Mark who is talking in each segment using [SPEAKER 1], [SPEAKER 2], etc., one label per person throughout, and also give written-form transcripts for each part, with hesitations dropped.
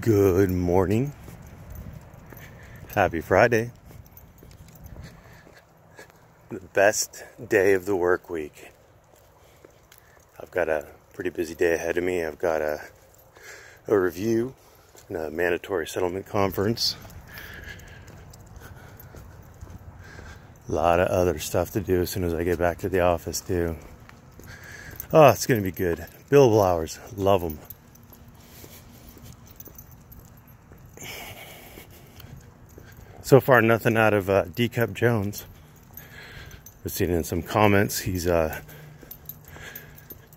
[SPEAKER 1] Good morning. Happy Friday. The best day of the work week. I've got a pretty busy day ahead of me. I've got a review and a mandatory settlement conference. A lot of other stuff to do as soon as I get back to the office too. Oh, it's going to be good. Billable hours. Love them. So far, nothing out of Decap Jones. I've seen in some comments he's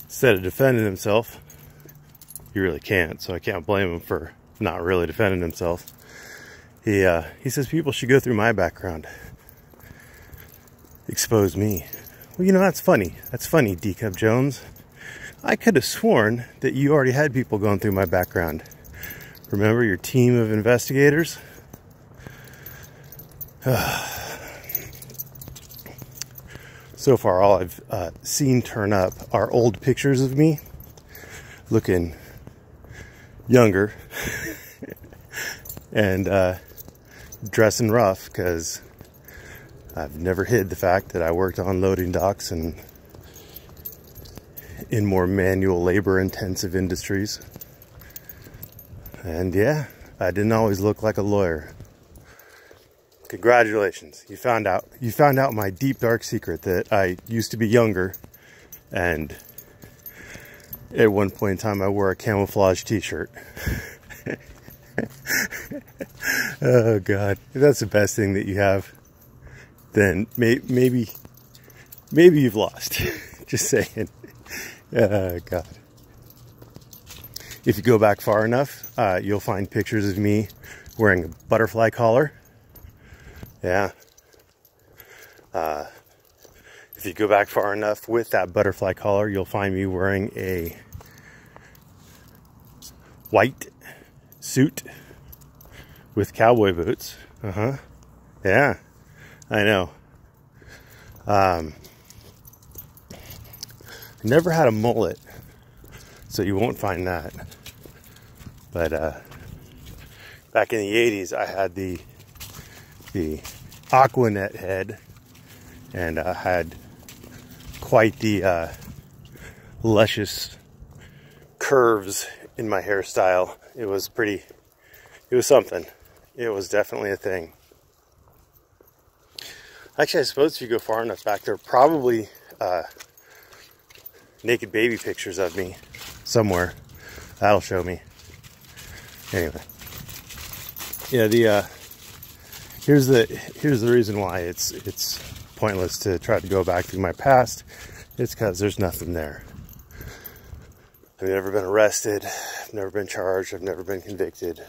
[SPEAKER 1] instead of defending himself, he really can't. So I can't blame him for not really defending himself. He says people should go through my background, expose me. Well, you know, that's funny. That's funny, Decap Jones. I could have sworn that you already had people going through my background. Remember your team of investigators? So far, all I've seen turn up are old pictures of me looking younger and dressing rough, because I've never hid the fact that I worked on loading docks and in more manual labor intensive industries. And yeah, I didn't always look like a lawyer. Congratulations, you found out my deep dark secret that I used to be younger, and at one point in time I wore a camouflage t-shirt. Oh God, if that's the best thing that you have, then maybe you've lost. Just saying. Oh God. If you go back far enough, you'll find pictures of me wearing a butterfly collar. Yeah. If you go back far enough with that butterfly collar, you'll find me wearing a white suit with cowboy boots. Yeah, I know. Never had a mullet, so you won't find that. But back in the 80s, I had the Aquanet head, and I had quite the luscious curves in my hairstyle. It was something. It was definitely a thing. Actually, I suppose if you go far enough back, there are probably naked baby pictures of me somewhere. That'll show me. Anyway. Yeah, here's the reason why it's pointless to try to go back through my past. It's because there's nothing there. I've never been arrested. I've never been charged. I've never been convicted.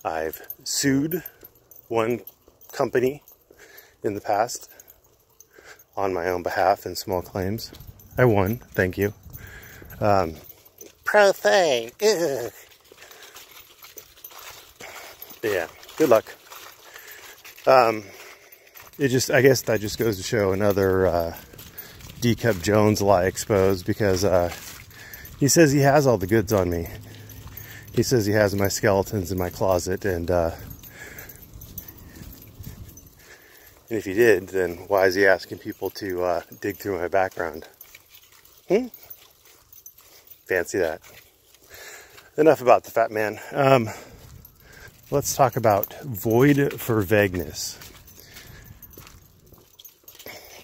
[SPEAKER 1] I've sued one company in the past on my own behalf in small claims. I won. Thank you. Pro thing. Ugh. Yeah. Good luck. I guess that just goes to show another Decap Jones lie exposed, because he says he has all the goods on me. He says he has my skeletons in my closet, and if he did, then why is he asking people to dig through my background? Fancy that. Enough about the fat man. Let's talk about void for vagueness.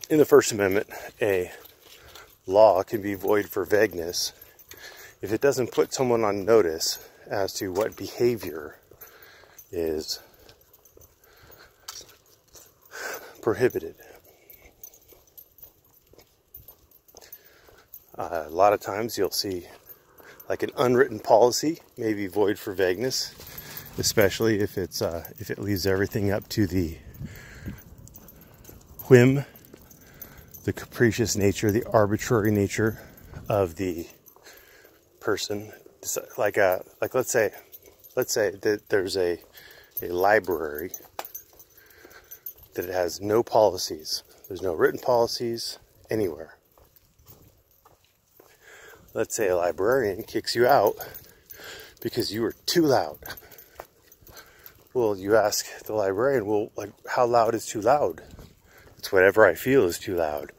[SPEAKER 1] In the First Amendment, a law can be void for vagueness if it doesn't put someone on notice as to what behavior is prohibited. A lot of times you'll see like an unwritten policy may be void for vagueness, especially if it leaves everything up to the whim, the capricious nature, the arbitrary nature of the person. Like let's say that there's a library that it has no policies. There's no written policies anywhere. Let's say a librarian kicks you out because you were too loud. Well, you ask the librarian, well, like, how loud is too loud? It's whatever I feel is too loud.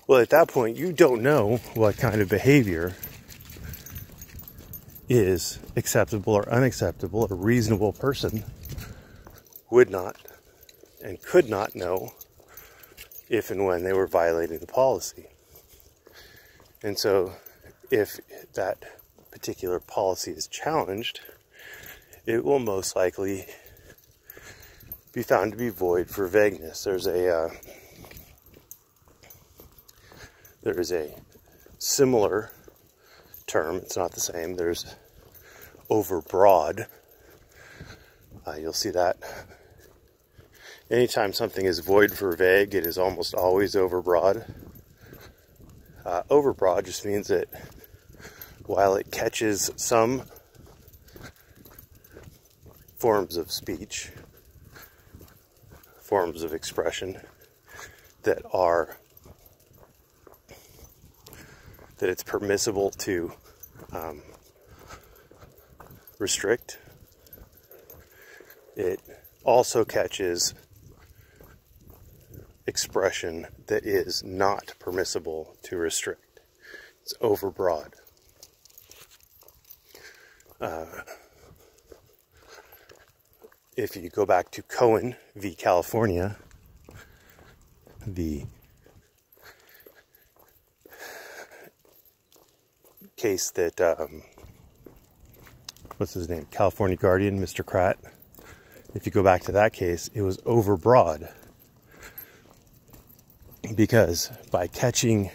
[SPEAKER 1] Well, at that point, you don't know what kind of behavior is acceptable or unacceptable. A reasonable person would not and could not know if and when they were violating the policy. And so, if that particular policy is challenged, it will most likely be found to be void for vagueness. There is a similar term. It's not the same. There's overbroad. You'll see that anytime something is void for vague, it is almost always overbroad. Overbroad just means that while it catches some forms of speech, forms of expression that it's permissible to restrict, it also catches expression that is not permissible to restrict. It's overbroad. If you go back to Cohen v. California, the case that, what's his name? California Guardian, Mr. Kratt. If you go back to that case, it was overbroad. Because by catching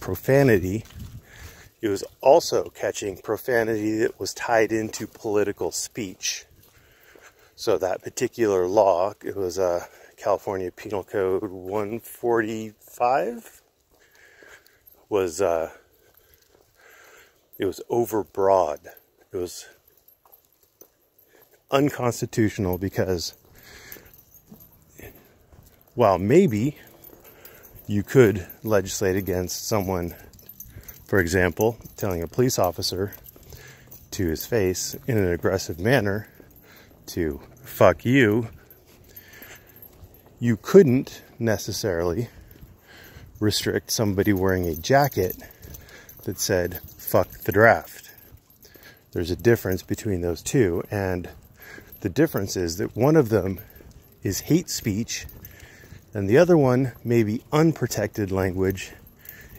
[SPEAKER 1] profanity, it was also catching profanity that was tied into political speech. So that particular law, it was California Penal Code 145, it was overbroad. It was unconstitutional because while maybe you could legislate against someone, for example, telling a police officer to his face in an aggressive manner to fuck you, you couldn't necessarily restrict somebody wearing a jacket that said fuck the draft. There's a difference between those two, and the difference is that one of them is hate speech and the other one may be unprotected language.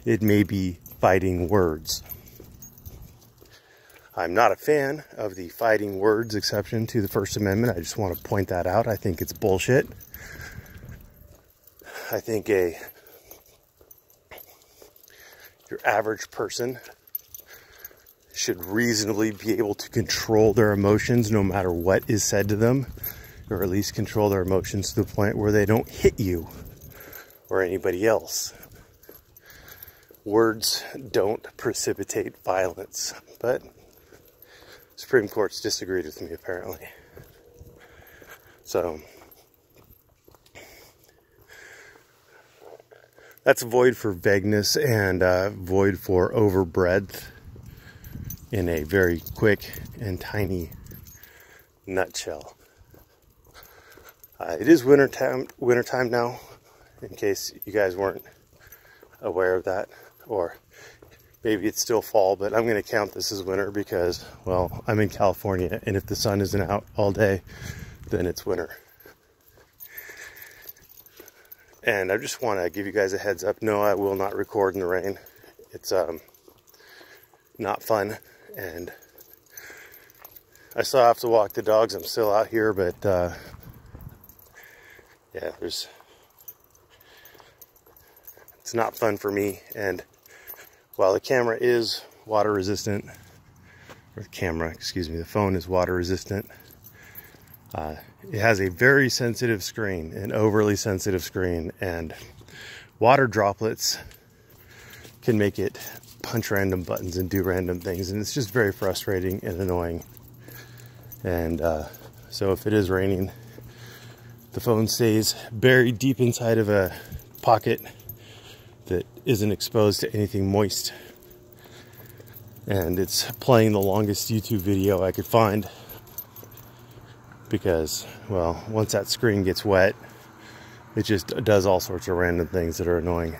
[SPEAKER 1] It may be fighting words. I'm not a fan of the fighting words exception to the First Amendment. I just want to point that out. I think it's bullshit. I think your average person should reasonably be able to control their emotions no matter what is said to them, or at least control their emotions to the point where they don't hit you or anybody else. Words don't precipitate violence, but Supreme Court's disagreed with me apparently. So that's void for vagueness and void for overbreadth in a very quick and tiny nutshell. It is wintertime now, in case you guys weren't aware of that, or maybe it's still fall, but I'm going to count this as winter because, well, I'm in California, and if the sun isn't out all day, then it's winter. And I just want to give you guys a heads up. No, I will not record in the rain. It's not fun, and I still have to walk the dogs. I'm still out here, but yeah, it's not fun for me. And while the camera is water resistant, or the phone is water resistant, it has a very sensitive screen, an overly sensitive screen, and water droplets can make it punch random buttons and do random things, and it's just very frustrating and annoying. And so if it is raining, the phone stays buried deep inside of a pocket that isn't exposed to anything moist. And it's playing the longest YouTube video I could find. Because, well, once that screen gets wet, it just does all sorts of random things that are annoying.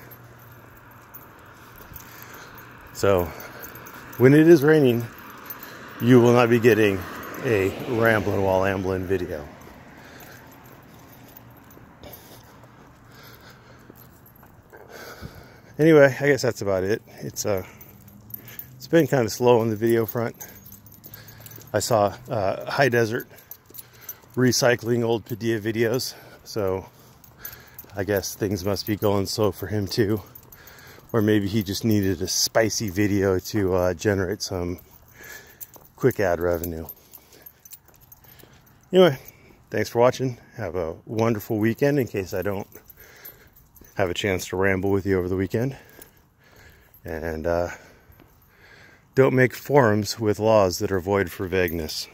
[SPEAKER 1] So, when it is raining, you will not be getting a Ramblin' while Amblin video. Anyway, I guess that's about it. It's been kind of slow on the video front. I saw High Desert recycling old Padilla videos, so I guess things must be going slow for him too. Or maybe he just needed a spicy video to generate some quick ad revenue. Anyway, thanks for watching. Have a wonderful weekend in case I don't have a chance to ramble with you over the weekend. And don't make forums with laws that are void for vagueness.